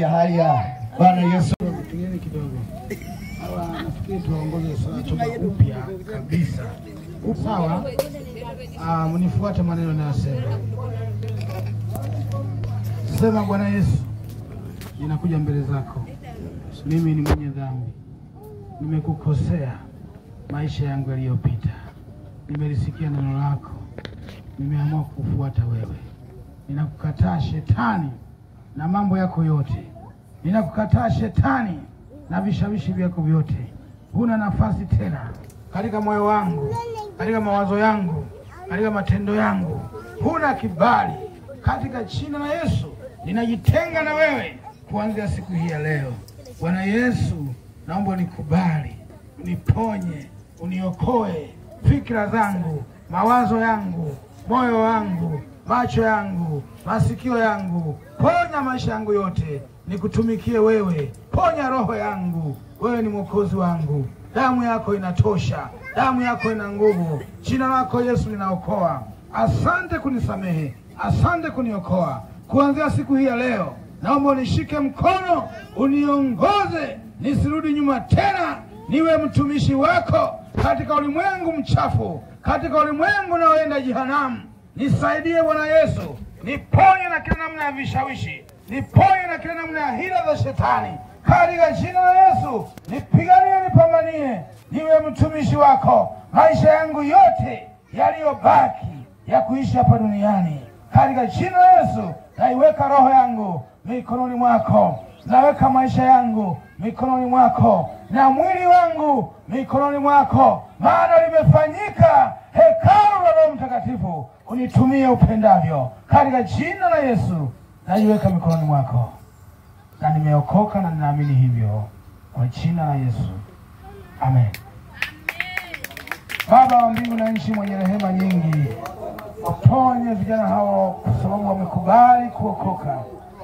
Haya. Bwana Yesu. Tugeni kidogo. Hawa nafikiri tuongoze swala chumba upya kabisa. Sawa? Mnifuate maneno ninayosema. Sema Bwana Yesu, ninakuja mbele zako. Mimi ni mwenye dhambi. Nimekukosea maisha yangu yaliyopita. Nimelisikia neno lako. Nimeamua kufuata wewe. Ninakukataa shetani na mambo yako yote. Ninakukataa shetani na vishawishi vyako vyote. Huna nafasi tena katika moyo wangu, katika mawazo yangu, katika matendo yangu. Huna kibali. Katika jina la Yesu ninajitenga na wewe kuanzia siku hii ya leo. Bwana Yesu, naomba unikubali, uniponye, uniokoe fikra zangu, mawazo yangu, moyo wangu, macho yangu, masikio yangu. Ponya maisha yangu yote, nikutumikie wewe. Ponya roho yangu, wewe ni mwokozi wangu. Damu yako inatosha, damu yako ina nguvu. Jina lako Yesu linaokoa. Asante kunisamehe, asante kuniokoa. Kuanzia siku hii ya leo, naomba unishike mkono, uniongoze, nisirudi nyuma tena, niwe mtumishi wako katika ulimwengu mchafu, katika ulimwengu unaoenda jehanamu. Nisaidie Bwana Yesu, niponye na kila namna ya vishawishi, niponye na kila namna ya hila za shetani. Katika jina la Yesu, nipiganie, nipambanie, niwe mtumishi wako maisha yangu yote yaliyobaki ya kuishi hapa duniani. Katika jina la Yesu, naiweka roho yangu mikononi mwako, naweka maisha yangu mikononi mwako, na mwili wangu mikononi mwako, maana limefanyika hekalu la Roho Mtakatifu. Unitumie upendavyo. Katika jina la Yesu, naiweka mikononi mwako, na nimeokoka na ninaamini hivyo kwa jina la Yesu, amen. Baba wa mbingu na nchi, mwenye rehema nyingi, waponye vijana hao kwa sababu wamekubali kuokoka,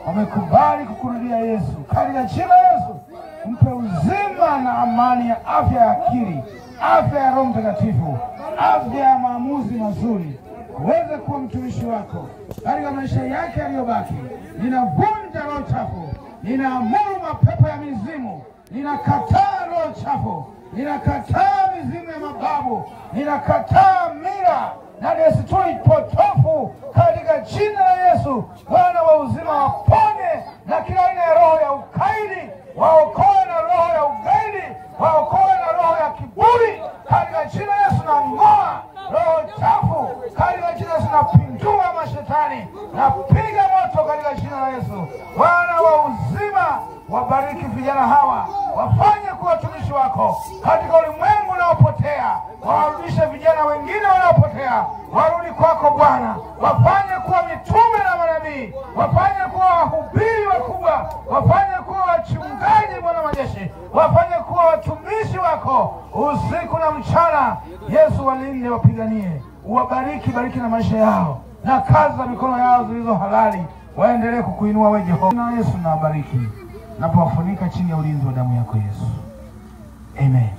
wamekubali kukurudia Yesu. Katika jina la Yesu, mpe uzima na amani ya afya ya akili, afya ya Roho Mtakatifu, afya ya maamuzi mazuri, uweze kuwa mtumishi wako katika maisha yake yaliyobaki. Ninavunja roho chafu, ninaamuru mapepo ya mizimu, ninakataa roho chafu, ninakataa mizimu ya mababu, ninakataa mila na desturi potofu katika jina la Yesu. Bwana wa uzima, waponye na kila aina ya roho ya ukaidi, waokoe na roho ya ugaidi, waokoe na roho ya kiburi katika jina la Yesu. Na ngoa roho chafu katika jina la Yesu, na pindua mashetani, na piga moto katika jina la Yesu. Bwana wa uzima, wabariki vijana hawa, wafanye kuwa watumishi wako katika ulimwengu unaopotea. Warudishe vijana wengine wanaopotea, warudi kwako Bwana. Wafanye kuwa mitume na manabii, wafanye kuwa wahubiri wakubwa, wafanye kuwa wachungaji, Bwana majeshi, wafanye kuwa watumishi wako usiku na mchana. Yesu, walinde, wapiganie, uwabariki, bariki na maisha yao na kazi za mikono yao zilizo halali. Waendelee kukuinua wewe Jehova. Na Yesu, na wabariki napowafunika chini ya ulinzi wa damu yako Yesu, amen.